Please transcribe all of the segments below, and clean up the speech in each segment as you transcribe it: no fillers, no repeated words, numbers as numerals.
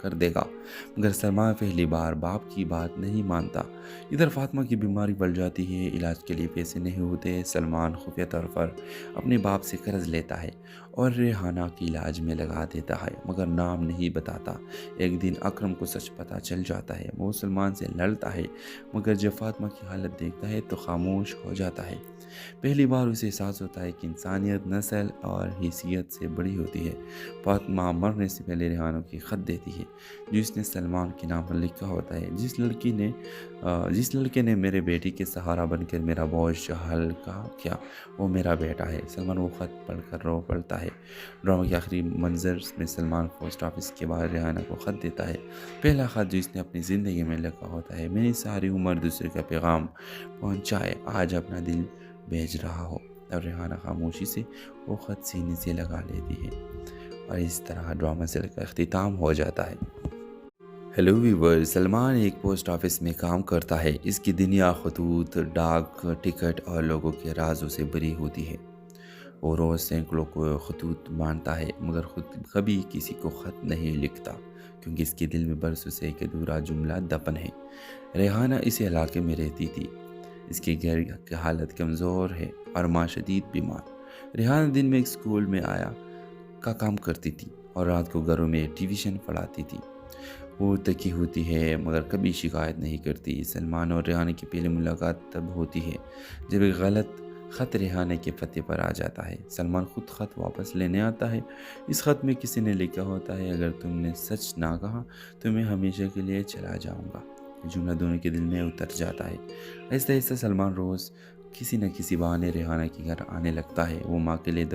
کر دے گا، مگر سلمان پہلی بار باپ کی بات نہیں مانتا۔ ادھر فاطمہ کی بیماری بڑھ جاتی ہے، علاج کے لیے پیسے نہیں ہوتے۔ سلمان خفیہ طور پر اپنے باپ سے قرض لیتا ہے اور ریحانہ کی علاج میں لگا دیتا ہے، مگر نام نہیں بتاتا۔ ایک دن اکرم کو سچ پتہ چل جاتا ہے، وہ سلمان سے لڑتا ہے، مگر جب فاطمہ کی حالت دیکھتا ہے تو خاموش ہو جاتا ہے۔ پہلی بار اسے احساس ہوتا ہے کہ انسانیت نسل اور حیثیت سے بڑی ہوتی ہے۔ فاطمہ مرنے سے پہلے ریحانہ کی خط دیتی ہے جو اس نے سلمان کے نام پر لکھا ہوتا ہے: جس لڑکے نے میرے بیٹی کے سہارا بن کر میرا بوجھ ہلکا کیا، وہ میرا بیٹا ہے۔ سلمان وہ خط پڑھ کر رو پڑتا ہے۔ ڈرامے کے آخری منظر میں سلمان پوسٹ آفس کے باہر ریحانہ کو خط دیتا ہے، پہلا خط جو اس نے اپنی زندگی میں لکھا ہوتا ہے: میری ساری عمر دوسرے کا پیغام پہنچائے، آج اپنا دل بھیج رہا ہو۔ اور ریحانہ خاموشی سے وہ خط سینے سے لگا لیتی ہے، اور اس طرح ڈرامہ سیریل کا اختتام ہو جاتا ہے۔ ہیلو ویور، سلمان ایک پوسٹ آفس میں کام کرتا ہے۔ اس کی دنیا خطوط، ڈاک ٹکٹ اور لوگوں کے رازوں سے بھری ہوتی ہے۔ وہ روز سینکڑوں کو خطوط بانٹتا ہے، مگر خود کبھی کسی کو خط نہیں لکھتا، کیونکہ اس کے دل میں برسوں سے ایک ادھورا جملہ دفن ہے۔ ریحانہ اسی علاقے میں رہتی تھی۔ اس کی گھر کی حالت کمزور ہے اور ماں شدید بیمار۔ ریحانہ دن میں ایک اسکول میں کا کام کرتی تھی اور رات کو گھروں میں ٹیوشن پڑھاتی تھی۔ وہ تکی ہوتی ہے مگر کبھی شکایت نہیں کرتی۔ سلمان اور ریحانہ کی پہلی ملاقات تب ہوتی ہے جب ایک غلط خط ریحانہ کے پتے پر آ جاتا ہے۔ سلمان خود خط واپس لینے آتا ہے۔ اس خط میں کسی نے لکھا ہوتا ہے: اگر تم نے سچ نہ کہا تو میں ہمیشہ کے لیے چلا جاؤں گا۔ جملہ دونوں کے دل میں اتر جاتا ہے۔ آہستہ آہستہ سلمان روز کسی نہ کسی بہانے ریحانہ کے گھر آنے لگتا ہے۔ وہ ماں کے لیے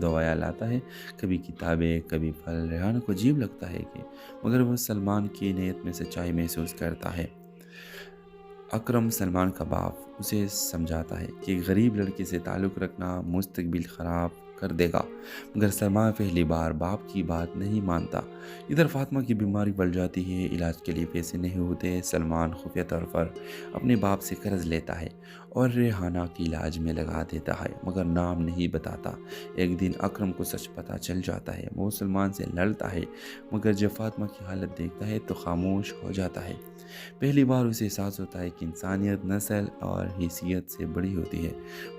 دوائیں لاتا ہے، کبھی کتابیں، کبھی پھل۔ ریحانہ کو عجیب لگتا ہے مگر وہ سلمان کی نیت میں سچائی محسوس کرتا ہے۔ اکرم، سلمان کا باپ، اسے سمجھاتا ہے کہ ایک غریب لڑکی سے تعلق رکھنا مستقبل خراب کر دے گا، مگر سلمان پہلی بار باپ کی بات نہیں مانتا۔ ادھر فاطمہ کی بیماری بڑھ جاتی ہے، علاج کے لیے پیسے نہیں ہوتے۔ سلمان خفیہ طور پر اپنے باپ سے قرض لیتا ہے اور ریحانہ کی علاج میں لگا دیتا ہے، مگر نام نہیں بتاتا۔ ایک دن اکرم کو سچ پتہ چل جاتا ہے، وہ سلمان سے لڑتا ہے، مگر جب فاطمہ کی حالت دیکھتا ہے تو خاموش ہو جاتا ہے۔ پہلی بار اسے احساس ہوتا ہے کہ انسانیت نسل اور حیثیت سے بڑی ہوتی ہے۔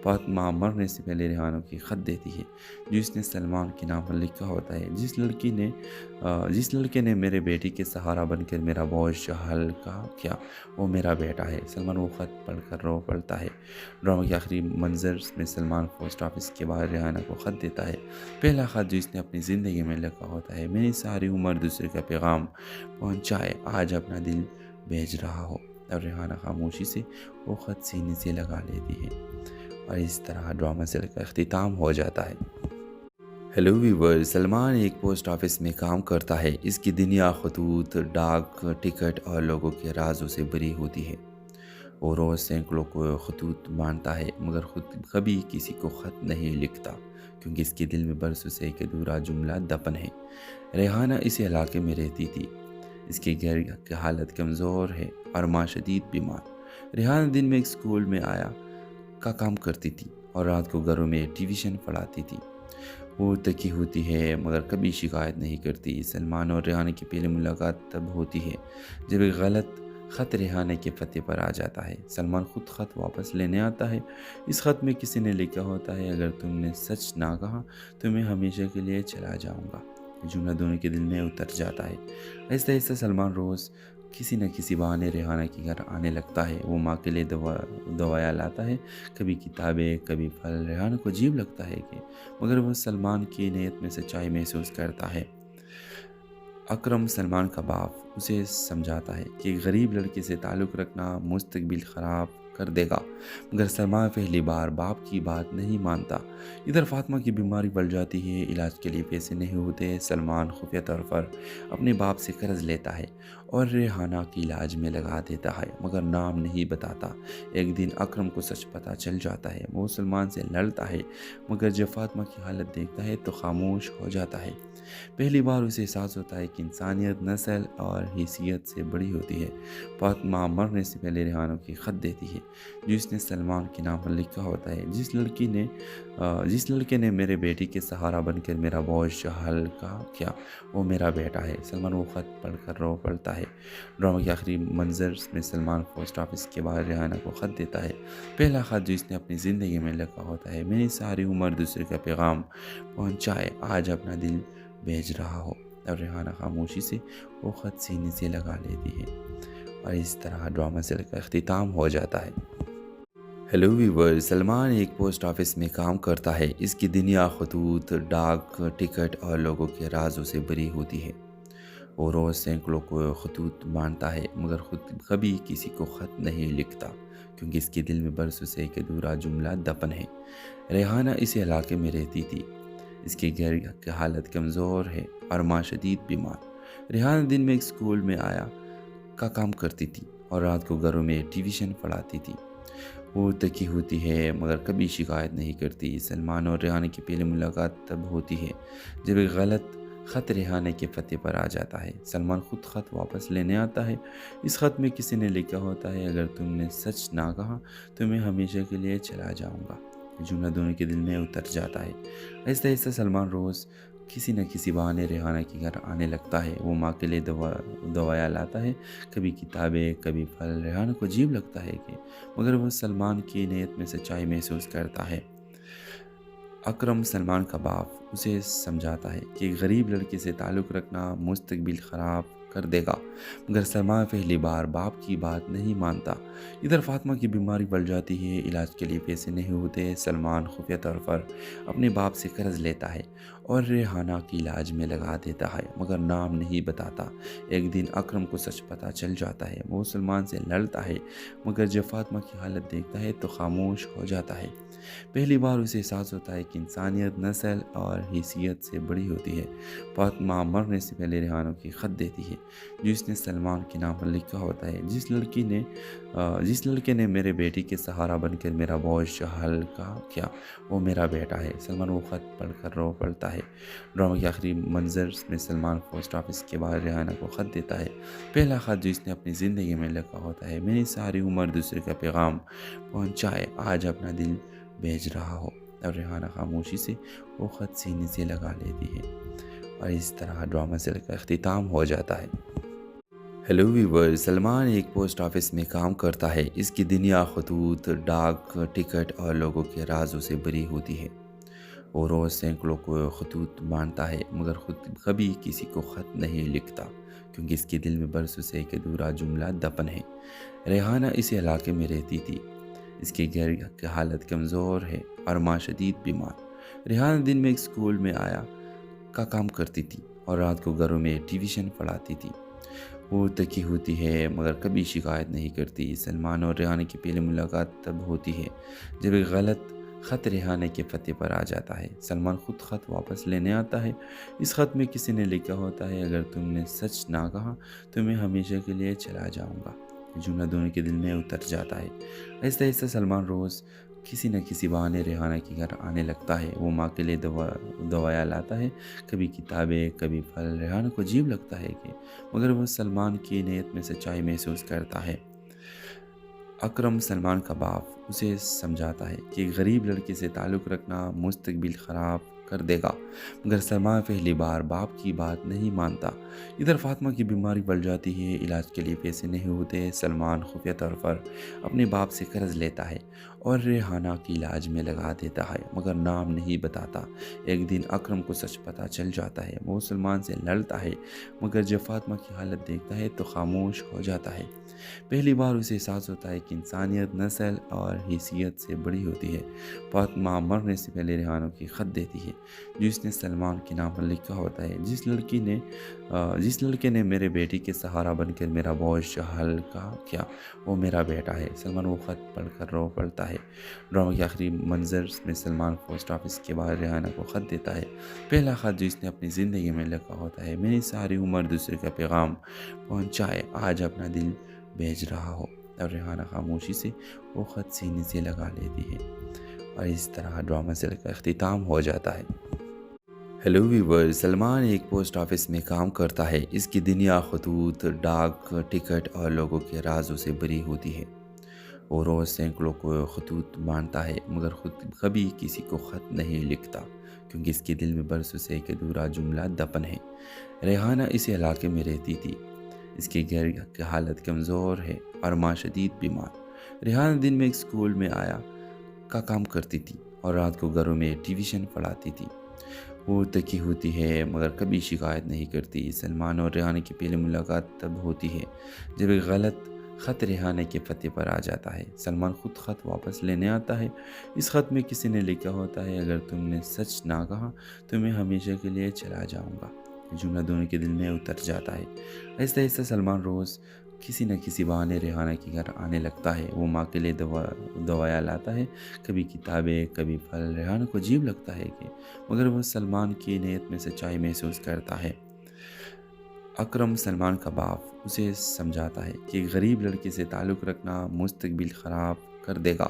فاطمہ مرنے سے پہلے ریحانہ کی خط دیتی ہے جو اس نے سلمان کے نام پر لکھا ہوتا ہے: جس لڑکے نے میرے بیٹی کے سہارا بن کر میرا بوجھ ہلکا کیا، وہ میرا بیٹا ہے۔ سلمان وہ خط پڑھ کر رو پڑتا ہے۔ ڈرامے کے آخری منظر میں سلمان پوسٹ آفس کے باہر ریحانہ کو خط دیتا ہے، پہلا خط جو اس نے اپنی زندگی میں لکھا ہوتا ہے: میری ساری عمر دوسرے کا پیغام پہنچائے، آج اپنا دل بھیج رہا ہو۔ اور ریحانہ خاموشی سے وہ خط سینے سے لگا لیتی ہے، اور اس طرح ڈرامہ سیریل کا اختتام ہو جاتا ہے۔ ہیلو ویور، سلمان ایک پوسٹ آفس میں کام کرتا ہے۔ اس کی دنیا خطوط، ڈاک ٹکٹ اور لوگوں کے رازوں سے بھری ہوتی ہے۔ وہ روز سینکڑوں کو خطوط بانٹتا ہے، مگر خود کبھی کسی کو خط نہیں لکھتا، کیونکہ اس کے دل میں برسوں سے ایک ادھورا جملہ دفن ہے۔ ریحانہ اسی علاقے میں رہتی تھی۔ اس کے گھر کی حالت کمزور ہے اور ماں شدید بیمار۔ ریحانہ دن میں ایک اسکول میں کا کام کرتی تھی اور رات کو گھروں میں ٹیوشن پڑھاتی تھی۔ وہ تکی ہوتی ہے مگر کبھی شکایت نہیں کرتی۔ سلمان اور ریحانہ کی پہلی ملاقات تب ہوتی ہے جب ایک غلط خط ریحانہ کے پتے پر آ جاتا ہے۔ سلمان خود خط واپس لینے آتا ہے۔ اس خط میں کسی نے لکھا ہوتا ہے: اگر تم نے سچ نہ کہا تو میں ہمیشہ کے لیے چلا جاؤں گا۔ جملہ دونوں کے دل میں اتر جاتا ہے۔ آہستہ آہستہ سلمان روز کسی نہ کسی بہانے ریحانہ کے گھر آنے لگتا ہے۔ وہ ماں کے لیے دوائیں لاتا ہے، کبھی کتابیں، کبھی پھل۔ ریحانہ کو عجیب لگتا ہے مگر وہ سلمان کی نیت میں سچائی محسوس کرتا ہے۔ اکرم، سلمان کا باپ، اسے سمجھاتا ہے کہ ایک غریب لڑکی سے تعلق رکھنا مستقبل خراب کر دے گا، مگر سلمان پہلی بار باپ کی بات نہیں مانتا۔ ادھر فاطمہ کی بیماری بڑھ جاتی ہے، علاج کے لیے پیسے نہیں ہوتے۔ سلمان خفیہ طور پر اپنے باپ سے قرض لیتا ہے اور ریحانہ کی علاج میں لگا دیتا ہے، مگر نام نہیں بتاتا۔ ایک دن اکرم کو سچ پتہ چل جاتا ہے، وہ سلمان سے لڑتا ہے، مگر جب فاطمہ کی حالت دیکھتا ہے تو خاموش ہو جاتا ہے۔ پہلی بار اسے احساس ہوتا ہے کہ انسانیت نسل اور حیثیت سے بڑی ہوتی ہے۔ فاطمہ مرنے سے پہلے ریحانہ کی خط دیتی ہے جو اس نے سلمان کے نام پر لکھا ہوتا ہے، جس لڑکے نے میرے بیٹی کے سہارا بن کر میرا بوجھ ہلکا کیا وہ میرا بیٹا ہے۔ سلمان وہ خط پڑھ کر رو پڑتا ہے۔ ڈرامہ کے آخری منظر میں سلمان پوسٹ آفس کے باہر ریحانہ کو خط دیتا ہے، پہلا خط جو اس نے اپنی زندگی میں لکھا ہوتا ہے۔ میری ساری عمر دوسرے کا پیغام پہنچائے، آج اپنا دل بھیج رہا ہو۔ اور ریحانہ خاموشی سے وہ خط سینے سے لگا لیتی ہے، اور اس طرح ڈرامہ سیل کا اختتام ہو جاتا ہے۔ ہیلو ویور، سلمان ایک پوسٹ آفس میں کام کرتا ہے۔ اس کی دنیا خطوط، ڈاک ٹکٹ اور لوگوں کے رازوں سے بھری ہوتی ہے۔ وہ روز سینکڑوں کو خطوط مانتا ہے، مگر خود کبھی کسی کو خط نہیں لکھتا، کیونکہ اس کے دل میں برسوں سے ایک ادھورا جملہ دفن ہے۔ ریحانہ اس علاقے میں رہتی تھی۔ اس کے گھر کی حالت کمزور ہے اور ماں شدید بیمار۔ ریحانہ دن میں ایک اسکول میں آیا کا کام کرتی تھی اور رات کو گھروں میں ٹیوشن پڑھاتی تھی۔ وہ تکی ہوتی ہے مگر کبھی شکایت نہیں کرتی۔ سلمان اور ریحانہ کی پہلی ملاقات تب ہوتی ہے جب ایک غلط خط ریحانہ کے پتے پر آ جاتا ہے۔ سلمان خود خط واپس لینے آتا ہے۔ اس خط میں کسی نے لکھا ہوتا ہے، اگر تم نے سچ نہ کہا تو میں ہمیشہ کے لیے چلا جاؤں گا۔ جملہ دونوں کے دل میں اتر جاتا ہے۔ آہستہ آہستہ سلمان روز کسی نہ کسی بہانے ریحانہ کے گھر آنے لگتا ہے۔ وہ ماں کے لیے دوائیں لاتا ہے، کبھی کتابیں، کبھی پھل۔ ریحانہ کو عجیب لگتا ہے مگر وہ سلمان کی نیت میں سچائی محسوس کرتا ہے۔ اکرم، سلمان کا باپ، اسے سمجھاتا ہے کہ ایک غریب لڑکی سے تعلق رکھنا مستقبل خراب کر دے گا، مگر سلمان پہلی بار باپ کی بات نہیں مانتا۔ ادھر فاطمہ کی بیماری بڑھ جاتی ہے، علاج کے لیے پیسے نہیں ہوتے۔ سلمان خفیہ طور پر اپنے باپ سے قرض لیتا ہے اور ریحانہ کی علاج میں لگا دیتا ہے، مگر نام نہیں بتاتا۔ ایک دن اکرم کو سچ پتہ چل جاتا ہے۔ وہ سلمان سے لڑتا ہے، مگر جب فاطمہ کی حالت دیکھتا ہے تو خاموش ہو جاتا ہے۔ پہلی بار اسے احساس ہوتا ہے کہ انسانیت نسل اور حیثیت سے بڑی ہوتی ہے۔ فاطمہ مرنے سے پہلے ریحانہ کی خط دیتی ہے، جو اس نے سلمان کے نام پر لکھا ہوتا ہے۔ جس لڑکے نے میرے بیٹی کے سہارا بن کر میرا بوجھ ہلکا کیا وہ میرا بیٹا ہے۔ سلمان وہ خط پڑھ کر رو پڑتا ہے۔ ڈرامہ کے آخری منظر میں سلمان پوسٹ آفس کے باہر ریحانہ کو خط دیتا ہے، پہلا خط جو اس نے اپنی زندگی میں لکھا ہوتا ہے۔ میری ساری عمر دوسرے کا پیغام پہنچائے، آج اپنا دل بھیج رہا ہو۔ اور ریحانہ خاموشی سے وہ خط سینے سے لگا لیتی ہے، اور اس طرح ڈرامہ سیل کا اختتام ہو جاتا ہے۔ ہیلو ویور، سلمان ایک پوسٹ آفس میں کام کرتا ہے۔ اس کی دنیا خطوط، ڈاک ٹکٹ اور لوگوں کے رازوں سے بھری ہوتی ہے۔ وہ روز سینکڑوں کو خطوط مانتا ہے، مگر خود کبھی کسی کو خط نہیں لکھتا، کیونکہ اس کے دل میں برسوں سے ایک ادھورا جملہ دفن ہے۔ ریحانہ اس علاقے میں رہتی تھی۔ اس کے گھر کی حالت کمزور ہے اور ماں شدید بیمار۔ ریحانہ دن میں ایک اسکول میں آیا کا کام کرتی تھی اور رات کو گھروں میں ٹیوشن پڑھاتی تھی۔ وہ تکی ہوتی ہے مگر کبھی شکایت نہیں کرتی۔ سلمان اور ریحانہ کی پہلی ملاقات تب ہوتی ہے جب ایک غلط خط ریحانہ کے پتے پر آ جاتا ہے۔ سلمان خود خط واپس لینے آتا ہے۔ اس خط میں کسی نے لکھا ہوتا ہے، اگر تم نے سچ نہ کہا تو میں ہمیشہ کے لیے چلا جاؤں گا۔ جملہ دونوں کے دل میں اتر جاتا ہے۔ آہستہ آہستہ سلمان روز کسی نہ کسی بہانے ریحانہ کے گھر آنے لگتا ہے۔ وہ ماں کے لیے دوائیں لاتا ہے، کبھی کتابیں، کبھی پھل۔ ریحانہ کو عجیب لگتا ہے مگر وہ سلمان کی نیت میں سچائی محسوس کرتا ہے۔ اکرم، سلمان کا باپ، اسے سمجھاتا ہے کہ ایک غریب لڑکی سے تعلق رکھنا مستقبل خراب کر دے گا، مگر سلمان پہلی بار باپ کی بات نہیں مانتا۔ ادھر فاطمہ کی بیماری بڑھ جاتی ہے، علاج کے لیے پیسے نہیں ہوتے۔ سلمان خفیہ طور پر اپنے باپ سے قرض لیتا ہے اور ریحانہ کی علاج میں لگا دیتا ہے، مگر نام نہیں بتاتا۔ ایک دن اکرم کو سچ پتہ چل جاتا ہے۔ وہ سلمان سے لڑتا ہے، مگر جب فاطمہ کی حالت دیکھتا ہے تو خاموش ہو جاتا ہے۔ پہلی بار اسے احساس ہوتا ہے کہ انسانیت نسل اور حیثیت سے بڑی ہوتی ہے۔ فاطمہ مرنے سے پہلے ریحانہ کی خط دیتی ہے، جو اس نے سلمان کے نام پر لکھا ہوتا ہے۔ جس لڑکے نے میرے بیٹی کے سہارا بن کر میرا بوجھ ہلکا کیا وہ میرا بیٹا ہے۔ سلمان وہ خط پڑھ کر رو پڑتا ہے۔ ڈرامہ کے آخری منظر میں سلمان پوسٹ آفس کے باہر ریحانہ کو خط دیتا ہے، پہلا خط جو اس نے اپنی زندگی میں لکھا ہوتا ہے۔ میری ساری عمر دوسرے کا پیغام پہنچائے، آج اپنا دل بھیج رہا ہو۔ اور ریحانہ خاموشی سے وہ خط سینے سے لگا لیتی ہے، اور اس طرح ڈرامہ سیل کا اختتام ہو جاتا ہے۔ ہیلو ویور، سلمان ایک پوسٹ آفس میں کام کرتا ہے۔ اس کی دنیا خطوط، ڈاک ٹکٹ اور لوگوں کے رازوں سے بھری ہوتی ہے۔ وہ روز سینکڑوں کو خطوط مانتا ہے مگر خود کبھی کسی کو خط نہیں لکھتا، کیونکہ اس کے دل میں برسوں سے ایک ادھورا جملہ دفن ہے۔ ریحانہ اسی علاقے میں رہتی تھی۔ اس کی گھر کی حالت کمزور ہے اور ماں شدید بیمار۔ ریحانہ دن میں ایک اسکول میں آیا کا کام کرتی تھی اور رات کو گھروں میں ٹیویشن پڑھاتی تھی۔ وہ تکی ہوتی ہے مگر کبھی شکایت نہیں کرتی۔ سلمان اور ریحانہ کی پہلی ملاقات تب ہوتی ہے جب ایک غلط خط ریحانہ کے پتے پر آ جاتا ہے۔ سلمان خود خط واپس لینے آتا ہے۔ اس خط میں کسی نے لکھا ہوتا ہے، اگر تم نے سچ نہ کہا تو میں ہمیشہ کے لیے چلا جاؤں گا۔ یہ جملہ دونوں کے دل میں اتر جاتا ہے۔ آہستہ آہستہ سلمان روز کسی نہ کسی بہانے ریحانہ کے گھر آنے لگتا ہے۔ وہ ماں کے لیے دوائیں لاتا ہے، کبھی کتابیں، کبھی پھل۔ ریحانہ کو عجیب لگتا ہے کہ مگر وہ سلمان کی نیت میں سچائی محسوس کرتا ہے۔ اکرم، سلمان کا باپ، اسے سمجھاتا ہے کہ ایک غریب لڑکی سے تعلق رکھنا مستقبل خراب کر دے گا،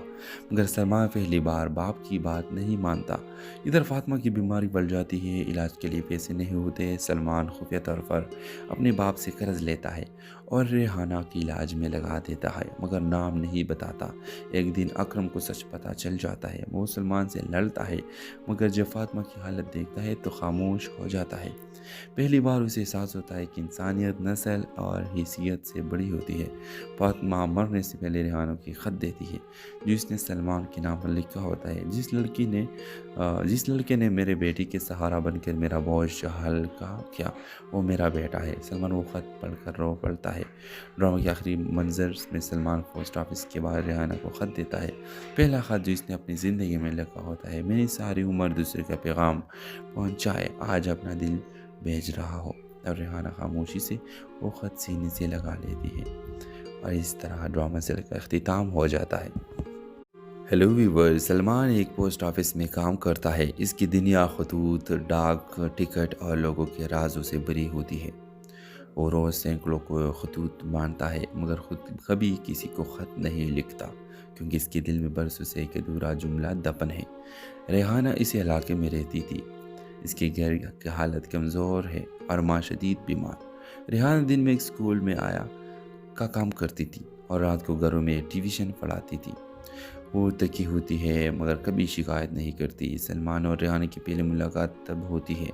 مگر سلمان پہلی بار باپ کی بات نہیں مانتا۔ ادھر فاطمہ کی بیماری بڑھ جاتی ہے، علاج کے لیے پیسے نہیں ہوتے۔ سلمان خفیہ طور پر اپنے باپ سے قرض لیتا ہے اور ریحانہ کی علاج میں لگا دیتا ہے، مگر نام نہیں بتاتا۔ ایک دن اکرم کو سچ پتہ چل جاتا ہے۔ وہ سلمان سے لڑتا ہے مگر جب فاطمہ کی حالت دیکھتا ہے تو خاموش ہو جاتا ہے۔ پہلی بار اسے احساس ہوتا ہے کہ انسانیت نسل اور حیثیت سے بڑی ہوتی ہے۔ فاطمہ مرنے سے پہلے ریحانہ کی خط دیتی ہے جو اس نے سلمان کے نام پر لکھا ہوتا ہے، جس لڑکے نے میرے بیٹی کے سہارا بن کر میرا بوجھ ہلکا کیا وہ میرا بیٹا ہے۔ سلمان وہ خط پڑھ کر رو پڑتا ہے۔ ڈرامہ کے آخری منظر میں سلمان پوسٹ آفس کے باہر ریحانہ کو خط دیتا ہے، پہلا خط جو اس نے اپنی زندگی میں لکھا ہوتا ہے۔ میری ساری عمر دوسرے کا پیغام پہنچائے، آج اپنا دل بھیج رہا ہو۔ اور ریحانہ خاموشی سے وہ خط سینے سے لگا لیتی ہے اور اس طرح ڈرامہ سیل کا اختتام ہو جاتا ہے۔ ہیلو ویور، سلمان ایک پوسٹ آفس میں کام کرتا ہے۔ اس کی دنیا خطوط، ڈاک ٹکٹ اور لوگوں کے رازوں سے بھری ہوتی ہے۔ وہ روز سینکڑوں کو خطوط مانتا ہے مگر خود کبھی کسی کو خط نہیں لکھتا، کیونکہ اس کے دل میں برسوں سے ایک ادھورا جملہ دفن ہے۔ ریحانہ اسی علاقے میں رہتی تھی۔ اس کی گھر کی حالت کمزور ہے اور ماں شدید بیمار۔ ریحانہ دن میں ایک اسکول میں آیا کا کام کرتی تھی اور رات کو گھروں میں ٹیویشن پڑھاتی تھی۔ وہ تکی ہوتی ہے مگر کبھی شکایت نہیں کرتی۔ سلمان اور ریحانہ کی پہلی ملاقات تب ہوتی ہے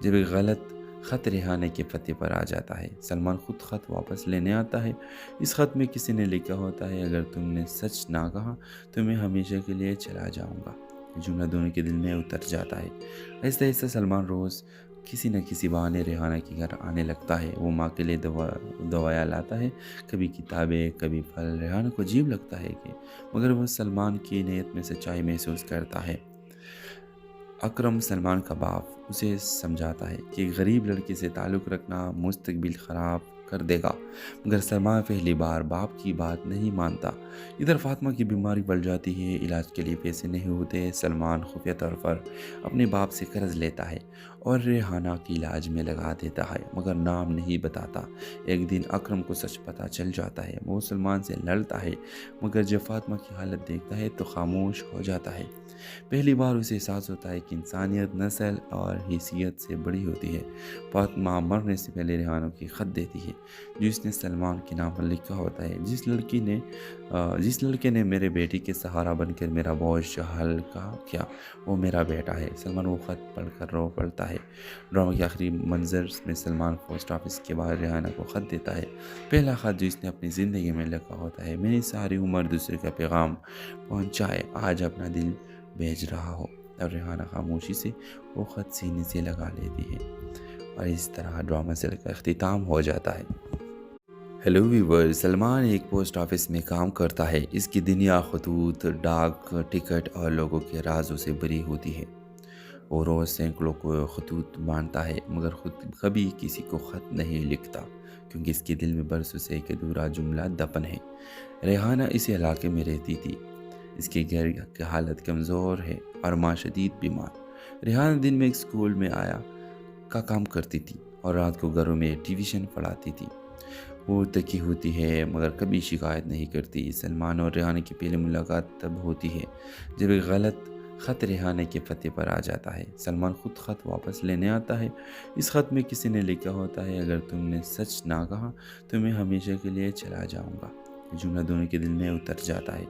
جب ایک غلط خط ریحانہ کے پتے پر آ جاتا ہے۔ سلمان خود خط واپس لینے آتا ہے۔ اس خط میں کسی نے لکھا ہوتا ہے، اگر تم نے سچ نہ کہا تو میں ہمیشہ کے لیے چلا جاؤں گا۔ یہ جملہ دونوں کے دل میں اتر جاتا ہے۔ آہستہ آہستہ سلمان روز کسی نہ کسی بہانے ریحانہ کے گھر آنے لگتا ہے۔ وہ ماں کے لیے دوائیں لاتا ہے، کبھی کتابیں، کبھی پھل۔ ریحانہ کو عجیب لگتا ہے کہ مگر وہ سلمان کی نیت میں سچائی محسوس کرتا ہے۔ اکرم، سلمان کا باپ، اسے سمجھاتا ہے کہ ایک غریب لڑکی سے تعلق رکھنا مستقبل خراب کر دے گا، مگر سلمان پہلی بار باپ کی بات نہیں مانتا۔ ادھر فاطمہ کی بیماری بڑھ جاتی ہے، علاج کے لیے پیسے نہیں ہوتے۔ سلمان خفیہ طور پر اپنے باپ سے قرض لیتا ہے اور ریحانہ کی علاج میں لگا دیتا ہے، مگر نام نہیں بتاتا۔ ایک دن اکرم کو سچ پتہ چل جاتا ہے۔ وہ سلمان سے لڑتا ہے مگر جب فاطمہ کی حالت دیکھتا ہے تو خاموش ہو جاتا ہے۔ پہلی بار اسے احساس ہوتا ہے کہ انسانیت نسل اور حیثیت سے بڑی ہوتی ہے۔ فاطمہ مرنے سے پہلے ریحانہ کی خط دیتی ہے جو اس نے سلمان کے نام پر لکھا ہوتا ہے، جس لڑکے نے میرے بیٹی کے سہارا بن کر میرا بوجھ ہلکا کیا وہ میرا بیٹا ہے۔ سلمان وہ خط پڑھ کر رو پڑتا ہے۔ ڈرامہ کے آخری منظر میں سلمان پوسٹ آفس کے باہر ریحانہ کو خط دیتا ہے، پہلا خط جو اس نے اپنی زندگی میں لکھا ہوتا ہے۔ میری ساری عمر دوسرے کا پیغام پہنچائے، آج اپنا دل بھیج رہا ہو۔ اور ریحانہ خاموشی سے وہ خط سینے سے لگا لیتی ہے اور اس طرح ڈرامہ سیل کا اختتام ہو جاتا ہے۔ ہیلو ویور، سلمان ایک پوسٹ آفس میں کام کرتا ہے۔ اس کی دنیا خطوط، ڈاک ٹکٹ اور لوگوں کے رازوں سے بھری ہوتی ہے۔ وہ روز سینکڑوں کو خطوط مانتا ہے مگر خود کبھی کسی کو خط نہیں لکھتا، کیونکہ اس کے دل میں برسوں سے ایک ادھورا جملہ دفن ہے۔ ریحانہ اسی علاقے میں رہتی تھی۔ اس کے گھر کی حالت کمزور ہے اور ماں شدید بیمار۔ ریحانہ دن میں ایک اسکول میں آیا کا کام کرتی تھی اور رات کو گھروں میں ٹیویشن پڑھاتی تھی۔ وہ تکی ہوتی ہے مگر کبھی شکایت نہیں کرتی۔ سلمان اور ریحانہ کی پہلی ملاقات تب ہوتی ہے جب ایک غلط خط ریحانہ کے پتے پر آ جاتا ہے۔ سلمان خود خط واپس لینے آتا ہے۔ اس خط میں کسی نے لکھا ہوتا ہے، اگر تم نے سچ نہ کہا تو میں ہمیشہ کے لیے چلا جاؤں گا۔ جملہ دونوں کے دل میں اتر جاتا ہے۔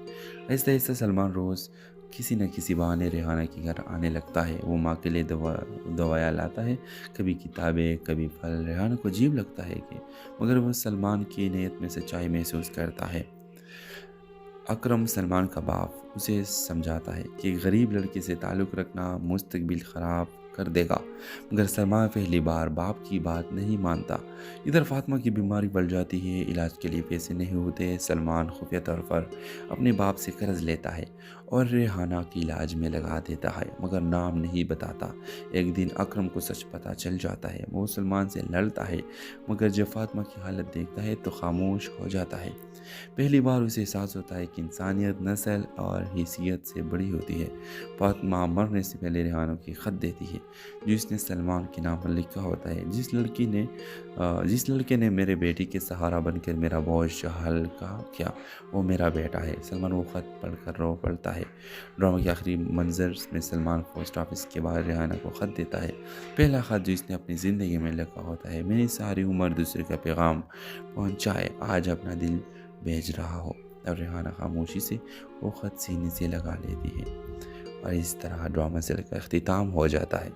آہستہ آہستہ سلمان روز کسی نہ کسی بہانے ریحانہ کے گھر آنے لگتا ہے۔ وہ ماں کے لیے دوائیں لاتا ہے، کبھی کتابیں، کبھی پھل۔ ریحانہ کو عجیب لگتا ہے کہ مگر وہ سلمان کی نیت میں سچائی محسوس کرتا ہے۔ اکرم، سلمان کا باپ، اسے سمجھاتا ہے کہ غریب لڑکے سے تعلق رکھنا مستقبل خراب کر دے گا، مگر سلمان پہلی بار باپ کی بات نہیں مانتا۔ ادھر فاطمہ کی بیماری بڑھ جاتی ہے، علاج کے لیے پیسے نہیں ہوتے۔ سلمان خفیہ طور پر اپنے باپ سے قرض لیتا ہے اور ریحانہ کی علاج میں لگا دیتا ہے، مگر نام نہیں بتاتا۔ ایک دن اکرم کو سچ پتہ چل جاتا ہے، وہ سلمان سے لڑتا ہے، مگر جب فاطمہ کی حالت دیکھتا ہے تو خاموش ہو جاتا ہے۔ پہلی بار اسے احساس ہوتا ہے کہ انسانیت نسل اور حیثیت سے بڑی ہوتی ہے۔ فاطمہ مرنے سے پہلے ریحانہ کی خط دیتی ہے جو اس نے سلمان کے نام پر لکھا ہوتا ہے۔ جس لڑکے نے میرے بیٹی کے سہارا بن کر میرا بوجھ ہلکا کیا، وہ میرا بیٹا ہے۔ سلمان وہ خط پڑھ کر رو پڑتا ہے۔ ڈرامہ کے آخری منظر میں سلمان پوسٹ آفس کے باہر ریحانہ کو خط دیتا ہے، پہلا خط جو اس نے اپنی زندگی میں لکھا ہوتا ہے۔ میری ساری عمر دوسرے کا پیغام پہنچائے، آج اپنا دل بھیج رہا ہو۔ اور ریحانہ خاموشی سے وہ خط سینے سے لگا لیتی ہے، اور اس طرح ڈرامہ سیریل کا اختتام ہو جاتا ہے۔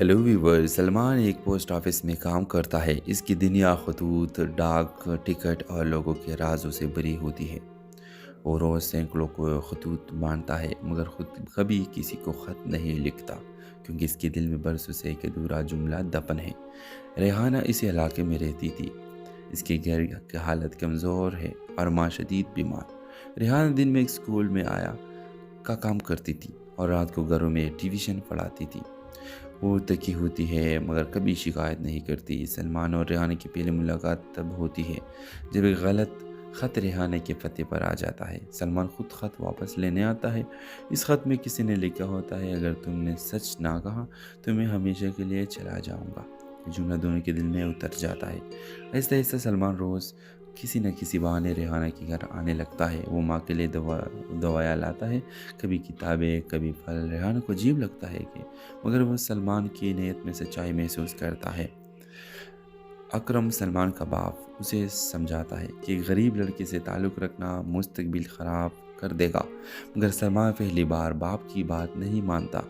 ہیلو ویور، سلمان ایک پوسٹ آفس میں کام کرتا ہے۔ اس کی دنیا خطوط، ڈاک ٹکٹ اور لوگوں کے رازوں سے بھری ہوتی ہے۔ وہ روز سینکڑوں کو خطوط مانتا ہے، مگر خود کبھی کسی کو خط نہیں لکھتا، کیونکہ اس کے دل میں برسوں سے ایک ادھورا جملہ دفن ہے۔ ریحانہ اسی علاقے میں رہتی تھی۔ اس کے گھر کی حالت کمزور ہے اور ماں شدید بیمار۔ ریحانہ دن میں ایک سکول میں آیا کا کام کرتی تھی اور رات کو گھروں میں ٹیوشن پڑھاتی تھی۔ وہ تکی ہوتی ہے مگر کبھی شکایت نہیں کرتی۔ سلمان اور ریحانہ کی پہلی ملاقات تب ہوتی ہے جب ایک غلط خط ریحانہ کے پتے پر آ جاتا ہے۔ سلمان خود خط واپس لینے آتا ہے۔ اس خط میں کسی نے لکھا ہوتا ہے، اگر تم نے سچ نہ کہا تو میں ہمیشہ کے لیے چلا جاؤں گا۔ جملہ دونوں کے دل میں اتر جاتا ہے۔ آہستہ آہستہ سلمان روز کسی نہ کسی بہانے ریحانہ کے گھر آنے لگتا ہے۔ وہ ماں کے لیے دوائیں لاتا ہے، کبھی کتابیں، کبھی پھل۔ ریحانہ کو عجیب لگتا ہے کہ مگر وہ سلمان کی نیت میں سچائی محسوس کرتا ہے۔ اکرم، سلمان کا باپ، اسے سمجھاتا ہے کہ غریب لڑکے سے تعلق رکھنا مستقبل خراب کر دے گا، مگر سلمان پہلی بار باپ کی بات نہیں مانتا۔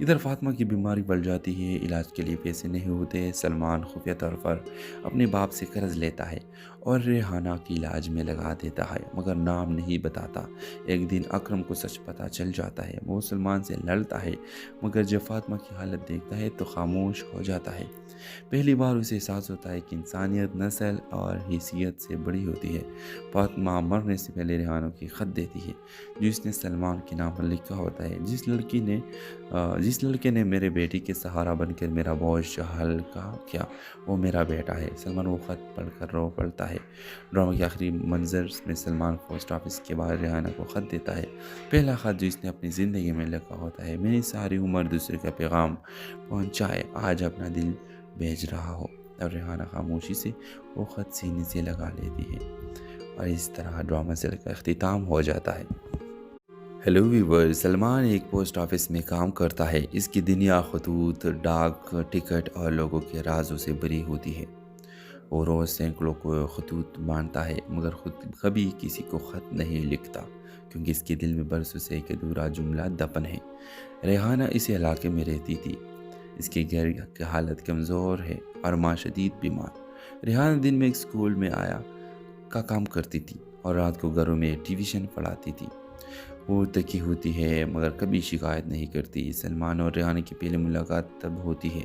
ادھر فاطمہ کی بیماری بڑھ جاتی ہے، علاج کے لیے پیسے نہیں ہوتے۔ سلمان خفیہ طور پر اپنے باپ سے قرض لیتا ہے اور ریحانہ کی علاج میں لگا دیتا ہے، مگر نام نہیں بتاتا۔ ایک دن اکرم کو سچ پتہ چل جاتا ہے، وہ سلمان سے لڑتا ہے، مگر جب فاطمہ کی حالت دیکھتا ہے تو خاموش ہو جاتا ہے۔ پہلی بار اسے احساس ہوتا ہے کہ انسانیت نسل اور حیثیت سے بڑی ہوتی ہے۔ فاطمہ مرنے سے پہلے ریحانہ کی خط دیتی ہے جو اس نے سلمان کے نام پر لکھا ہوتا ہے۔ جس لڑکے نے میرے بیٹی کے سہارا بن کر میرا بوجھ ہلکا کیا، وہ میرا بیٹا ہے۔ سلمان وہ خط پڑھ کر رو پڑتا ہے۔ ڈرامہ کے آخری منظر میں سلمان پوسٹ آفس کے باہر ریحانہ کو خط دیتا ہے، پہلا خط جو اس نے اپنی زندگی میں لکھا ہوتا ہے۔ میری ساری عمر دوسرے کا پیغام پہنچائے، آج اپنا دل بھیج رہا ہو۔ اور ریحانہ خاموشی سے وہ خط سینے سے لگا لیتی ہے، اور اس طرح ڈرامہ سیریل کا اختتام ہو جاتا ہے۔ ہیلو ویور، سلمان ایک پوسٹ آفس میں کام کرتا ہے۔ اس کی دنیا خطوط، ڈاک ٹکٹ اور لوگوں کے رازوں سے بھری ہوتی ہے۔ وہ روز سینکڑوں کو خطوط مانتا ہے، مگر خود کبھی کسی کو خط نہیں لکھتا، کیونکہ اس کے دل میں برسوں سے ایک ادھورا جملہ دفن ہے۔ ریحانہ اسی علاقے میں رہتی تھی۔ اس کے گھر کی حالت کمزور ہے اور ماں شدید بیمار۔ ریحانہ دن میں ایک سکول میں آیا کا کام کرتی تھی اور رات کو گھروں میں ٹیوشن پڑھاتی تھی۔ وہ تکی ہوتی ہے مگر کبھی شکایت نہیں کرتی۔ سلمان اور ریحانہ کی پہلی ملاقات تب ہوتی ہے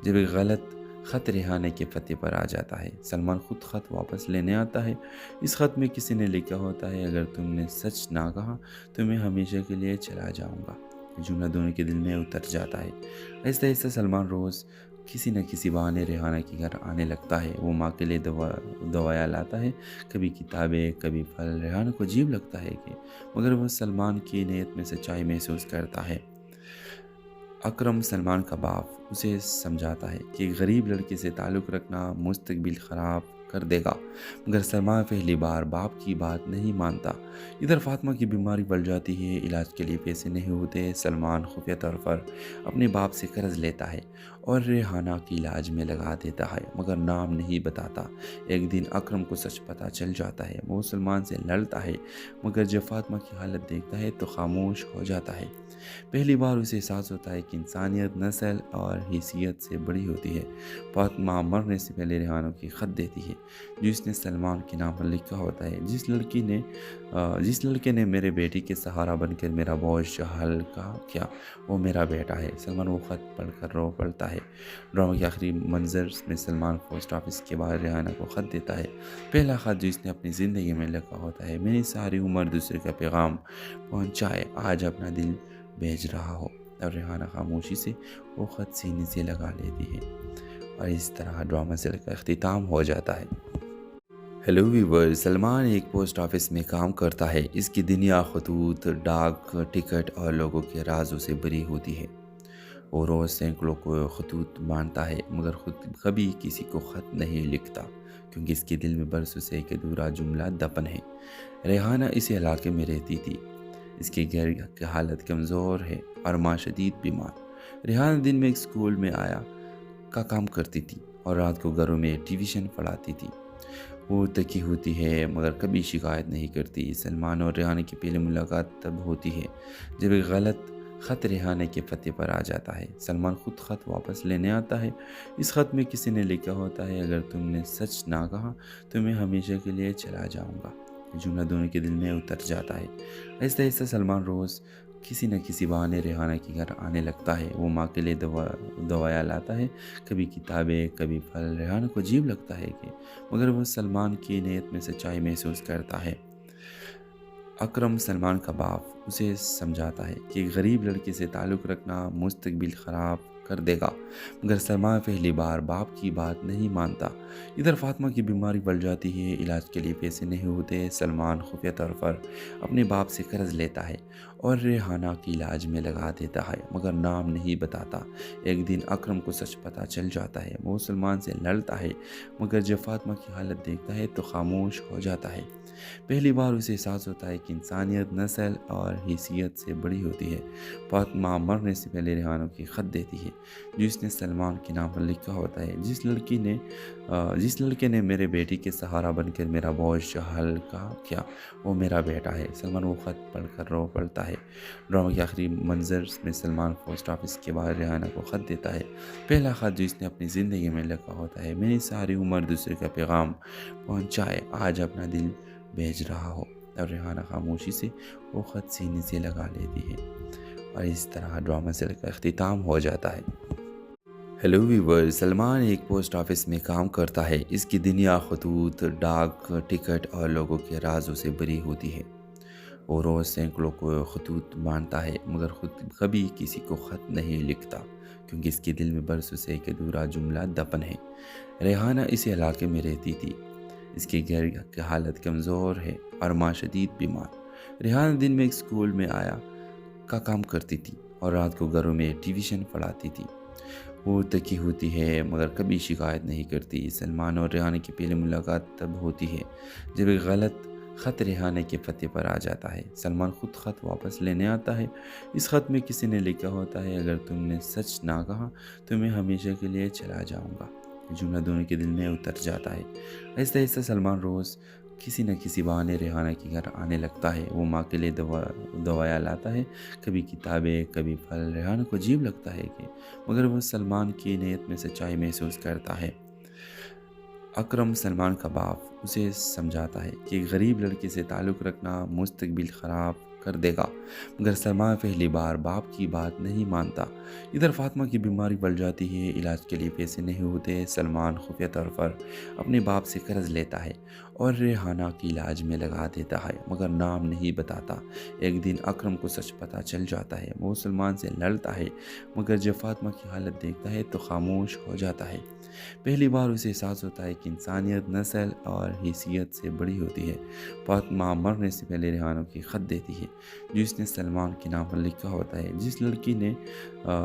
جب ایک غلط خط ریحانہ کے پتے پر آ جاتا ہے۔ سلمان خود خط واپس لینے آتا ہے۔ اس خط میں کسی نے لکھا ہوتا ہے، اگر تم نے سچ نہ کہا تو میں ہمیشہ کے لیے چلا جاؤں گا۔ جملہ دونوں کے دل میں اتر جاتا ہے۔ آہستہ آہستہ سلمان روز کسی نہ کسی بہانے ریحانہ کے گھر آنے لگتا ہے۔ وہ ماں کے لیے دوائیں لاتا ہے، کبھی کتابیں، کبھی پھل۔ ریحانہ کو عجیب لگتا ہے کہ مگر وہ سلمان کی نیت میں سچائی محسوس کرتا ہے۔ اکرم، سلمان کا باپ، اسے سمجھاتا ہے کہ غریب لڑکے سے تعلق رکھنا مستقبل خراب کر دے گا، مگر سلمان پہلی بار باپ کی بات نہیں مانتا۔ ادھر فاطمہ کی بیماری بڑھ جاتی ہے، علاج کے لیے پیسے نہیں ہوتے۔ سلمان خفیہ طور پر اپنے باپ سے قرض لیتا ہے اور ریحانہ کی علاج میں لگا دیتا ہے، مگر نام نہیں بتاتا۔ ایک دن اکرم کو سچ پتہ چل جاتا ہے، وہ سلمان سے لڑتا ہے، مگر جب فاطمہ کی حالت دیکھتا ہے تو خاموش ہو جاتا ہے۔ پہلی بار اسے احساس ہوتا ہے کہ انسانیت نسل اور حیثیت سے بڑی ہوتی ہے۔ فاطمہ مرنے سے پہلے ریحانہ کی خط دیتی ہے، جو اس نے سلمان کے نام پر لکھا ہوتا ہے: جس لڑکے نے میرے بیٹی کے سہارا بن کر میرا بوجھ ہلکا کیا، وہ میرا بیٹا ہے۔ سلمان وہ خط پڑھ کر رو پڑتا ہے۔ ڈرامہ کے آخری منظر میں سلمان پوسٹ آفس کے باہر ریحانہ کو خط دیتا ہے، پہلا خط جو اس نے اپنی زندگی میں لکھا ہوتا ہے: میری ساری عمر دوسرے کا پیغام پہنچائے، آج اپنا دل بھیج رہا ہو۔ اور ریحانہ خاموشی سے وہ خط سینے سے لگا لیتی ہے، اور اس طرح ڈرامہ سیریل کا اختتام ہو جاتا ہے۔ ہیلو ویور، سلمان ایک پوسٹ آفس میں کام کرتا ہے۔ اس کی دنیا خطوط، ڈاک ٹکٹ اور لوگوں کے رازوں سے بھری ہوتی ہے۔ وہ روز سینکڑوں کو خطوط بانٹتا ہے، مگر خود کبھی کسی کو خط نہیں لکھتا، کیونکہ اس کے دل میں برسوں سے ایک ادھورا جملہ دفن ہے۔ ریحانہ اسی علاقے میں رہتی تھی۔ اس کے گھر کی حالت کمزور ہے اور ماں شدید بیمار۔ ریحانہ دن میں ایک اسکول میں آیا کا کام کرتی تھی اور رات کو گھروں میں ٹیوشن پڑھاتی تھی۔ وہ تکی ہوتی ہے، مگر کبھی شکایت نہیں کرتی۔ سلمان اور ریحانہ کی پہلی ملاقات تب ہوتی ہے جب ایک غلط خط ریحانہ کے پتے پر آ جاتا ہے۔ سلمان خود خط واپس لینے آتا ہے۔ اس خط میں کسی نے لکھا ہوتا ہے: اگر تم نے سچ نہ کہا تو میں ہمیشہ کے لیے چلا جاؤں گا۔ یہ جملہ دونوں کے دل میں اتر جاتا ہے۔ آہستہ آہستہ سلمان روز کسی نہ کسی بہانے ریحانہ کے گھر آنے لگتا ہے۔ وہ ماں کے لیے دوائیں لاتا ہے، کبھی کتابیں، کبھی پھل۔ ریحانہ کو عجیب لگتا ہے مگر وہ سلمان کی نیت میں سچائی محسوس کرتا ہے۔ اکرم، سلمان کا باپ، اسے سمجھاتا ہے کہ ایک غریب لڑکی سے تعلق رکھنا مستقبل خراب کر دے گا، مگر سلمان پہلی بار باپ کی بات نہیں مانتا۔ ادھر فاطمہ کی بیماری بڑھ جاتی ہے، علاج کے لیے پیسے نہیں ہوتے۔ سلمان خفیہ طور پر اپنے باپ سے قرض لیتا ہے اور ریحانہ کی علاج میں لگا دیتا ہے، مگر نام نہیں بتاتا۔ ایک دن اکرم کو سچ پتہ چل جاتا ہے، وہ سلمان سے لڑتا ہے، مگر جب فاطمہ کی حالت دیکھتا ہے تو خاموش ہو جاتا ہے۔ پہلی بار اسے احساس ہوتا ہے کہ انسانیت نسل اور حیثیت سے بڑی ہوتی ہے۔ فاطمہ مرنے سے پہلے ریحانہ کی خط دیتی ہے، جو اس نے سلمان کے نام پر لکھا ہوتا ہے: جس لڑکے نے میرے بیٹی کے سہارا بن کر میرا بوجھ ہلکا کیا، وہ میرا بیٹا ہے۔ سلمان وہ خط پڑھ کر رو پڑتا ہے۔ ڈرامہ کے آخری منظر میں سلمان پوسٹ آفس کے باہر ریحانہ کو خط دیتا ہے، پہلا خط جو اس نے اپنی زندگی میں لکھا ہوتا ہے: میری ساری عمر دوسرے کا پیغام پہنچائے، آج اپنا دل بھیج رہا ہو۔ اور ریحانہ خاموشی سے وہ خط سینے سے لگا لیتی ہے، اور اس طرح ڈرامہ سیریل کا اختتام ہو جاتا ہے۔ ہیلو ویور، سلمان ایک پوسٹ آفس میں کام کرتا ہے۔ اس کی دنیا خطوط، ڈاک ٹکٹ اور لوگوں کے رازوں سے بھری ہوتی ہے۔ وہ روز سینکڑوں کو خطوط بانٹتا ہے، مگر خود کبھی کسی کو خط نہیں لکھتا، کیونکہ اس کے دل میں برسوں سے ایک ادھورا جملہ دفن ہے۔ ریحانہ اسی علاقے میں رہتی تھی۔ اس کے گھر کی حالت کمزور ہے اور ماں شدید بیمار۔ ریحانہ دن میں ایک اسکول میں آیا کا کام کرتی تھی اور رات کو گھروں میں ٹیوشن پڑھاتی تھی۔ وہ تکی ہوتی ہے، مگر کبھی شکایت نہیں کرتی۔ سلمان اور ریحانہ کی پہلی ملاقات تب ہوتی ہے جب ایک غلط خط ریحانہ کے پتے پر آ جاتا ہے۔ سلمان خود خط واپس لینے آتا ہے۔ اس خط میں کسی نے لکھا ہوتا ہے: اگر تم نے سچ نہ کہا تو میں ہمیشہ کے لیے چلا جاؤں گا۔ یہ جملہ دونوں کے دل میں اتر جاتا ہے۔ آہستہ آہستہ سلمان روز کسی نہ کسی بہانے ریحانہ کے گھر آنے لگتا ہے۔ وہ ماں کے لیے دوائیں لاتا ہے، کبھی کتابیں، کبھی پھل۔ ریحانہ کو عجیب لگتا ہے مگر وہ سلمان کی نیت میں سچائی محسوس کرتا ہے۔ اکرم، سلمان کا باپ، اسے سمجھاتا ہے کہ ایک غریب لڑکی سے تعلق رکھنا مستقبل خراب کر دے گا، مگر سلمان پہلی بار باپ کی بات نہیں مانتا۔ ادھر فاطمہ کی بیماری بڑھ جاتی ہے، علاج کے لیے پیسے نہیں ہوتے۔ سلمان خفیہ طور پر اپنے باپ سے قرض لیتا ہے اور ریحانہ کی علاج میں لگا دیتا ہے، مگر نام نہیں بتاتا۔ ایک دن اکرم کو سچ پتہ چل جاتا ہے، وہ سلمان سے لڑتا ہے، مگر جب فاطمہ کی حالت دیکھتا ہے تو خاموش ہو جاتا ہے۔ پہلی بار اسے احساس ہوتا ہے کہ انسانیت نسل اور حیثیت سے بڑی ہوتی ہے۔ فاطمہ مرنے سے پہلے ریحانہ کی خط دیتی ہے، جو اس نے سلمان کے نام پر لکھا ہوتا ہے۔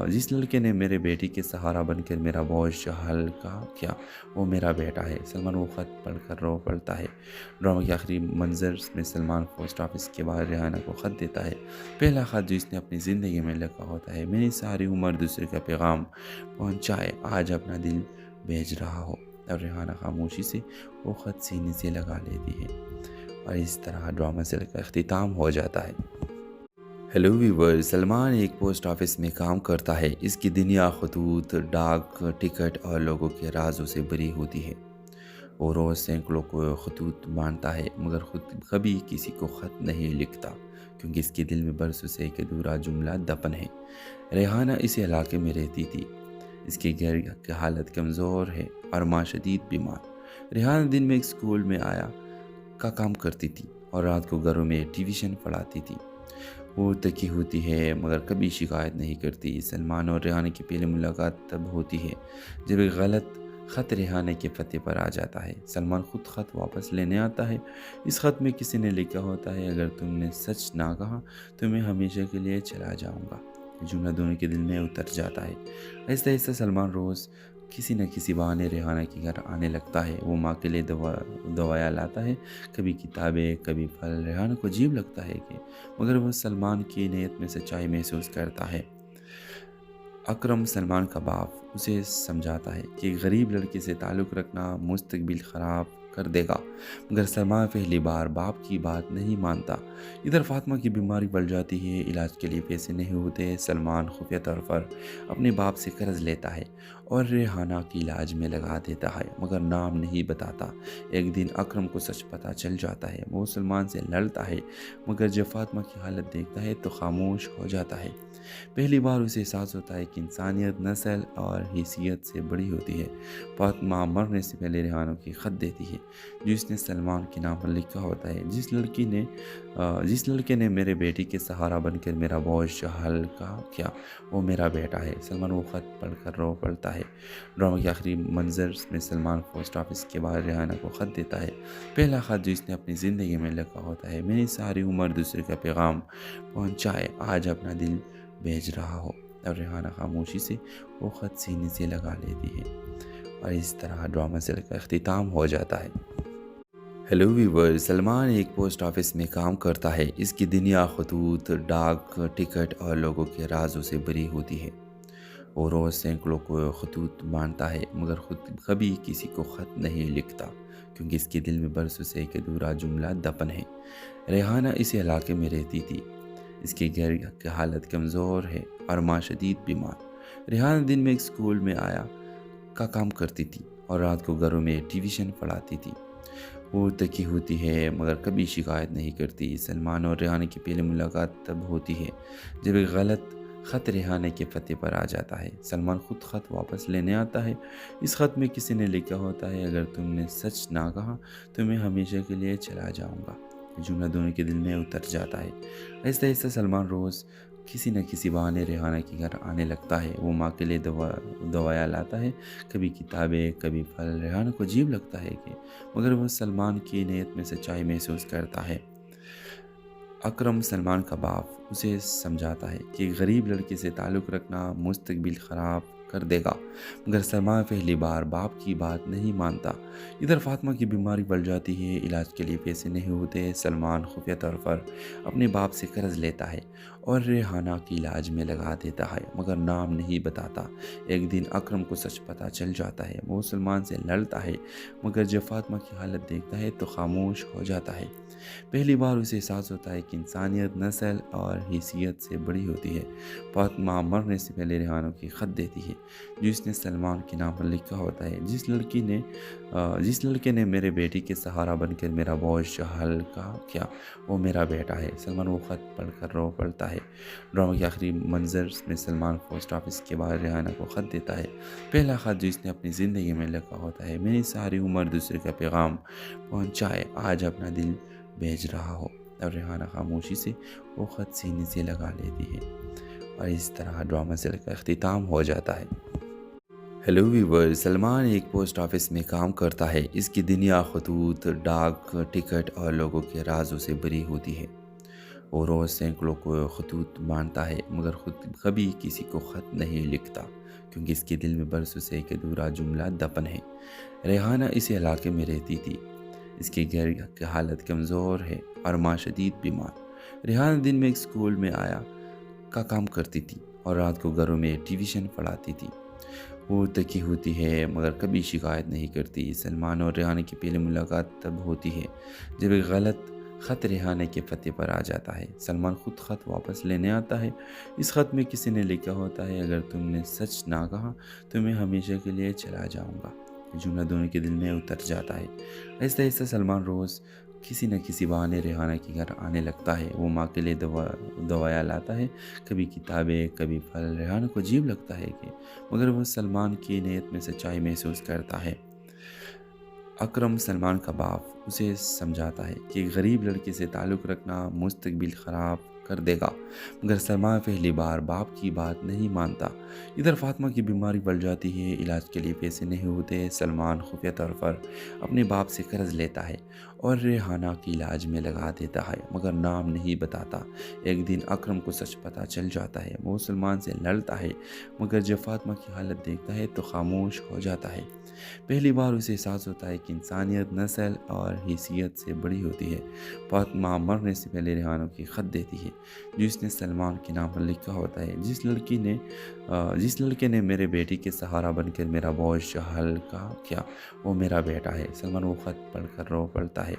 جس لڑکے نے میرے بیٹی کے سہارا بن کر میرا بوجھ ہلکا کیا وہ میرا بیٹا ہے۔ سلمان وہ خط پڑھ کر رو پڑتا ہے۔ ڈرامے کے آخری منظر میں سلمان پوسٹ آفس کے باہر ریحانہ کو خط دیتا ہے۔ پہلا خط جو اس نے اپنی زندگی میں لکھا ہوتا ہے، میری ساری عمر دوسرے کا پیغام پہنچائے، آج اپنا دل بھیج رہا ہو۔ اور ریحانہ خاموشی سے وہ خط سینے سے لگا لیتی ہے، اور اس طرح ڈرامہ سیل کا اختتام ہو جاتا ہے۔ ہیلو ویور، سلمان ایک پوسٹ آفس میں کام کرتا ہے۔ اس کی دنیا خطوط، ڈاک ٹکٹ اور لوگوں کے رازوں سے بھری ہوتی ہے۔ وہ روز سینکڑوں کو خطوط مانتا ہے، مگر خود کبھی کسی کو خط نہیں لکھتا، کیونکہ اس کے دل میں برسوں سے ایک ادھورا جملہ دفن ہے۔ ریحانہ اسی علاقے میں رہتی تھی۔ اس کے گھر کی حالت کمزور ہے اور ماں شدید بیمار۔ ریحانہ دن میں ایک اسکول میں کا کام کرتی تھی اور رات کو گھروں میں ٹیوشن پڑھاتی تھی۔ وہ تکی ہوتی ہے مگر کبھی شکایت نہیں کرتی۔ سلمان اور ریحانہ کی پہلی ملاقات تب ہوتی ہے جب ایک غلط خط ریحانہ کے پتے پر آ جاتا ہے۔ سلمان خود خط واپس لینے آتا ہے۔ اس خط میں کسی نے لکھا ہوتا ہے، اگر تم نے سچ نہ کہا تو میں ہمیشہ کے لیے چلا جاؤں گا۔ جملہ دونوں کے دل میں اتر جاتا ہے۔ آہستہ آہستہ سلمان روز کسی نہ کسی بہانے ریحانہ کے گھر آنے لگتا ہے۔ وہ ماں کے لیے دوائیں لاتا ہے، کبھی کتابیں، کبھی پھل۔ ریحانہ کو عجیب لگتا ہے مگر وہ سلمان کی نیت میں سچائی محسوس کرتا ہے۔ اکرم، سلمان کا باپ، اسے سمجھاتا ہے کہ غریب لڑکی سے تعلق رکھنا مستقبل خراب کر دے گا، مگر سلمان پہلی بار باپ کی بات نہیں مانتا۔ ادھر فاطمہ کی بیماری بڑھ جاتی ہے، علاج کے لیے پیسے نہیں ہوتے۔ سلمان خفیہ طور پر اپنے باپ سے قرض لیتا ہے اور ریحانہ کی علاج میں لگا دیتا ہے، مگر نام نہیں بتاتا۔ ایک دن اکرم کو سچ پتہ چل جاتا ہے۔ وہ سلمان سے لڑتا ہے، مگر جب فاطمہ کی حالت دیکھتا ہے تو خاموش ہو جاتا ہے۔ پہلی بار اسے احساس ہوتا ہے کہ انسانیت نسل اور حیثیت سے بڑی ہوتی ہے۔ فاطمہ مرنے سے پہلے ریحانہ کی خط دیتی ہے، جو اس نے سلمان کے نام پر لکھا ہوتا ہے۔ جس لڑکے نے میرے بیٹی کے سہارا بن کر میرا بوجھ ہلکا کیا وہ میرا بیٹا ہے۔ سلمان وہ خط پڑھ کر رو پڑتا ہے۔ ڈرامے کے آخری منظر میں سلمان پوسٹ آفس کے باہر ریحانہ کو خط دیتا ہے۔ پہلا خط جو اس نے اپنی زندگی میں لکھا ہوتا ہے، میری ساری عمر دوسرے کا پیغام پہنچائے، آج اپنا دل بھیج رہا ہو۔ اور ریحانہ خاموشی سے وہ خط سینے سے لگا لیتی ہے، اور اس طرح ڈرامہ سیل کا اختتام ہو جاتا ہے۔ ہیلو ویور، سلمان ایک پوسٹ آفس میں کام کرتا ہے۔ اس کی دنیا خطوط، ڈاک ٹکٹ اور لوگوں کے رازوں سے بھری ہوتی ہے۔ وہ روز سینکڑوں کو خطوط مانتا ہے، مگر خود کبھی کسی کو خط نہیں لکھتا، کیونکہ اس کے دل میں برسوں سے ایک ادھورا جملہ دفن ہے۔ ریحانہ اسی علاقے میں رہتی تھی۔ اس کے گھر کی حالت کمزور ہے اور ماں شدید بیمار۔ ریحانہ دن میں ایک اسکول میں کا کام کرتی تھی اور رات کو گھروں میں ٹیوشن پڑھاتی تھی۔ وہ تکی ہوتی ہے مگر کبھی شکایت نہیں کرتی۔ سلمان اور ریحانہ کی پہلی ملاقات تب ہوتی ہے جب ایک غلط خط ریحانہ کے پتے پر آ جاتا ہے۔ سلمان خود خط واپس لینے آتا ہے۔ اس خط میں کسی نے لکھا ہوتا ہے، اگر تم نے سچ نہ کہا تو میں ہمیشہ کے لیے چلا جاؤں گا۔ جملہ دونوں کے دل میں اتر جاتا ہے۔ آہستہ آہستہ سلمان روز کسی نہ کسی بہانے ریحانہ کے گھر آنے لگتا ہے۔ وہ ماں کے لیے دوائیں لاتا ہے، کبھی کتابیں، کبھی پھل۔ ریحانہ کو عجیب لگتا ہے مگر وہ سلمان کی نیت میں سچائی محسوس کرتا ہے۔ اکرم، سلمان کا باپ، اسے سمجھاتا ہے کہ غریب لڑکی سے تعلق رکھنا مستقبل خراب کر دے گا، مگر سلمان پہلی بار باپ کی بات نہیں مانتا۔ ادھر فاطمہ کی بیماری بڑھ جاتی ہے، علاج کے لیے پیسے نہیں ہوتے۔ سلمان خفیہ طور پر اپنے باپ سے قرض لیتا ہے اور ریحانہ کی علاج میں لگا دیتا ہے، مگر نام نہیں بتاتا۔ ایک دن اکرم کو سچ پتہ چل جاتا ہے۔ وہ سلمان سے لڑتا ہے، مگر جب فاطمہ کی حالت دیکھتا ہے تو خاموش ہو جاتا ہے۔ پہلی بار اسے احساس ہوتا ہے کہ انسانیت نسل اور حیثیت سے بڑی ہوتی ہے۔ فاطمہ مرنے سے پہلے ریحانہ کی خط دیتی ہے، جو اس نے سلمان کے نام پر لکھا ہوتا ہے۔ جس لڑکے نے میرے بیٹی کے سہارا بن کر میرا بوجھ ہلکا کیا وہ میرا بیٹا ہے۔ سلمان وہ خط پڑھ کر رو پڑتا ہے۔ ڈرامے کے آخری منظر میں سلمان پوسٹ آفس کے باہر ریحانہ کو خط دیتا ہے۔ پہلا خط جو اس نے اپنی زندگی میں لکھا ہوتا ہے، میری ساری عمر دوسرے کا پیغام پہنچائے، آج اپنا دل بھیج رہا ہو۔ اور ریحانہ خاموشی سے وہ خط سینے سے لگا لیتی ہے، اور اس طرح ڈرامہ سیل کا اختتام ہو جاتا ہے۔ ہیلو ویور، سلمان ایک پوسٹ آفس میں کام کرتا ہے۔ اس کی دنیا خطوط، ڈاک ٹکٹ اور لوگوں کے رازوں سے بھری ہوتی ہے۔ وہ روز سینکڑوں کو خطوط مانتا ہے مگر خود کبھی کسی کو خط نہیں لکھتا، کیونکہ اس کے دل میں برسوں سے ایک ادھورا جملہ دفن ہے۔ ریحانہ اسی علاقے میں رہتی تھی۔ اس کے گھر کی حالت کمزور ہے اور ماں شدید بیمار۔ ریحانہ دن میں ایک اسکول میں آیا کا کام کرتی تھی اور رات کو گھروں میں ٹیوشن پڑھاتی تھی۔ وہ تکی ہوتی ہے مگر کبھی شکایت نہیں کرتی۔ سلمان اور ریحانہ کی پہلی ملاقات تب ہوتی ہے جب ایک غلط خط ریحانہ کے پتے پر آ جاتا ہے۔ سلمان خود خط واپس لینے آتا ہے۔ اس خط میں کسی نے لکھا ہوتا ہے، اگر تم نے سچ نہ کہا تو میں ہمیشہ کے لیے چلا جاؤں گا۔ یہ جملہ دونوں کے دل میں اتر جاتا ہے۔ آہستہ آہستہ سلمان روز کسی نہ کسی بہانے ریحانہ کے گھر آنے لگتا ہے۔ وہ ماں کے لیے دوائیں لاتا ہے، کبھی کتابیں، کبھی پھل۔ ریحانہ کو عجیب لگتا ہے مگر وہ سلمان کی نیت میں سچائی محسوس کرتا ہے۔ اکرم، سلمان کا باپ، اسے سمجھاتا ہے کہ ایک غریب لڑکی سے تعلق رکھنا مستقبل خراب کر دے گا، مگر سلمان پہلی بار باپ کی بات نہیں مانتا۔ ادھر فاطمہ کی بیماری بڑھ جاتی ہے، علاج کے لیے پیسے نہیں ہوتے۔ سلمان خفیہ طور پر اپنے باپ سے قرض لیتا ہے اور ریحانہ کے علاج میں لگا دیتا ہے مگر نام نہیں بتاتا۔ ایک دن اکرم کو سچ پتہ چل جاتا ہے۔ وہ سلمان سے لڑتا ہے مگر جب فاطمہ کی حالت دیکھتا ہے تو خاموش ہو جاتا ہے۔ پہلی بار اسے احساس ہوتا ہے کہ انسانیت نسل اور حیثیت سے بڑی ہوتی ہے۔ فاطمہ مرنے سے پہلے ریحانہ کی خط دیتی ہے جو اس نے سلمان کے نام پر لکھا ہوتا ہے، جس لڑکے نے میرے بیٹی کے سہارا بن کر میرا بوجھ ہلکا کیا وہ میرا بیٹا ہے۔ سلمان وہ خط پڑھ کر رو پڑتا ہے۔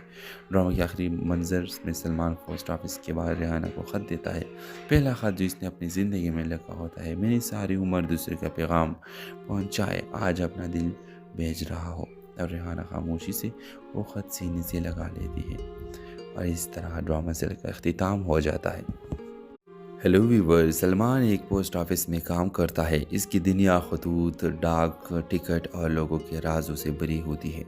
ڈرامے کے آخری منظر میں سلمان پوسٹ آفس کے باہر ریحانہ کو خط دیتا ہے، پہلا خط جو اس نے اپنی زندگی میں لکھا ہوتا ہے۔ میری ساری عمر دوسرے کا پیغام پہنچائے، آج اپنا دل بھیج رہا ہو۔ اور ریحانہ خاموشی سے وہ خط سینے سے لگا لیتی ہے اور اس طرح ڈرامہ سیل کا اختتام ہو جاتا ہے۔ ہیلو ویور، سلمان ایک پوسٹ آفس میں کام کرتا ہے۔ اس کی دنیا خطوط، ڈاک ٹکٹ اور لوگوں کے رازوں سے بھری ہوتی ہے۔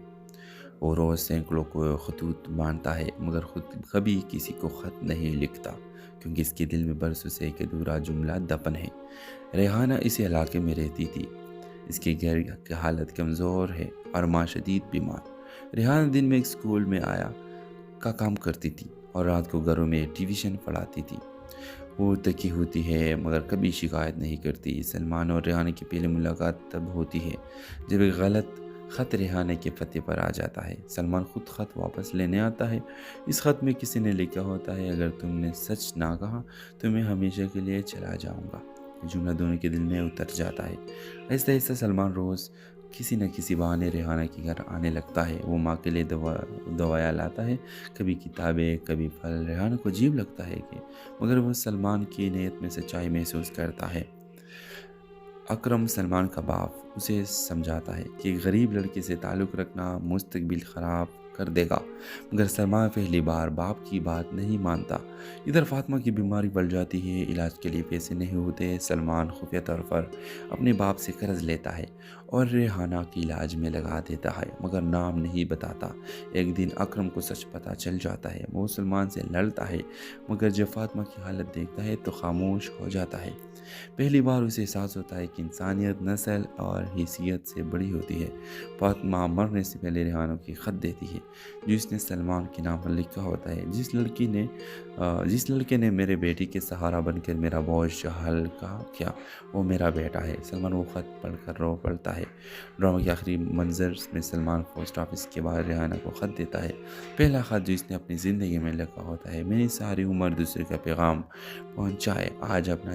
وہ روز سینکڑوں کو خطوط مانتا ہے مگر خود کبھی کسی کو خط نہیں لکھتا، کیونکہ اس کے دل میں برسوں سے ایک ادھورا جملہ دفن ہے۔ ریحانہ اسی علاقے میں رہتی تھی۔ اس کے گھر کی حالت کمزور ہے اور ماں شدید بیمار۔ ریحانہ دن میں ایک اسکول میں آیا کا کام کرتی تھی اور رات کو گھروں میں ٹیوشن پڑھاتی تھی۔ وہ تکی ہوتی ہے مگر کبھی شکایت نہیں کرتی۔ سلمان اور ریحانہ کی پہلی ملاقات تب ہوتی ہے جب ایک غلط خط ریحانہ کے پتے پر آ جاتا ہے۔ سلمان خود خط واپس لینے آتا ہے۔ اس خط میں کسی نے لکھا ہوتا ہے، اگر تم نے سچ نہ کہا تو میں ہمیشہ کے لیے چلا جاؤں گا۔ یہ جملہ دونوں کے دل میں اتر جاتا ہے۔ آہستہ آہستہ سلمان روز کسی نہ کسی بہانے ریحانہ کے گھر آنے لگتا ہے۔ وہ ماں کے لیے دوائیں لاتا ہے، کبھی کتابیں، کبھی پھل۔ ریحانہ کو عجیب لگتا ہے مگر وہ سلمان کی نیت میں سچائی محسوس کرتا ہے۔ اکرم، سلمان کا باپ، اسے سمجھاتا ہے کہ ایک غریب لڑکی سے تعلق رکھنا مستقبل خراب کر دے گا، مگر سلمان پہلی بار باپ کی بات نہیں مانتا۔ ادھر فاطمہ کی بیماری بڑھ جاتی ہے، علاج کے لیے پیسے نہیں ہوتے۔ سلمان خفیہ طور پر اپنے باپ سے قرض لیتا ہے اور ریحانہ کے علاج میں لگا دیتا ہے مگر نام نہیں بتاتا۔ ایک دن اکرم کو سچ پتہ چل جاتا ہے۔ وہ سلمان سے لڑتا ہے مگر جب فاطمہ کی حالت دیکھتا ہے تو خاموش ہو جاتا ہے۔ پہلی بار اسے احساس ہوتا ہے کہ انسانیت نسل اور حیثیت سے بڑی ہوتی ہے۔ فاطمہ مرنے سے پہلے ریحانہ کی خط دیتی ہے جو اس نے سلمان کے نام پر لکھا ہوتا ہے، جس لڑکے نے میرے بیٹی کے سہارا بن کر میرا بوجھ ہلکا کیا وہ میرا بیٹا ہے۔ سلمان وہ خط پڑھ کر رو پڑتا ہے۔ ڈرامے کے آخری منظر میں سلمان پوسٹ آفس کے باہر ریحانہ کو خط دیتا ہے، پہلا خط جو اس نے اپنی زندگی میں لکھا ہوتا ہے۔ میری ساری عمر دوسرے کا پیغام پہنچائے، آج اپنا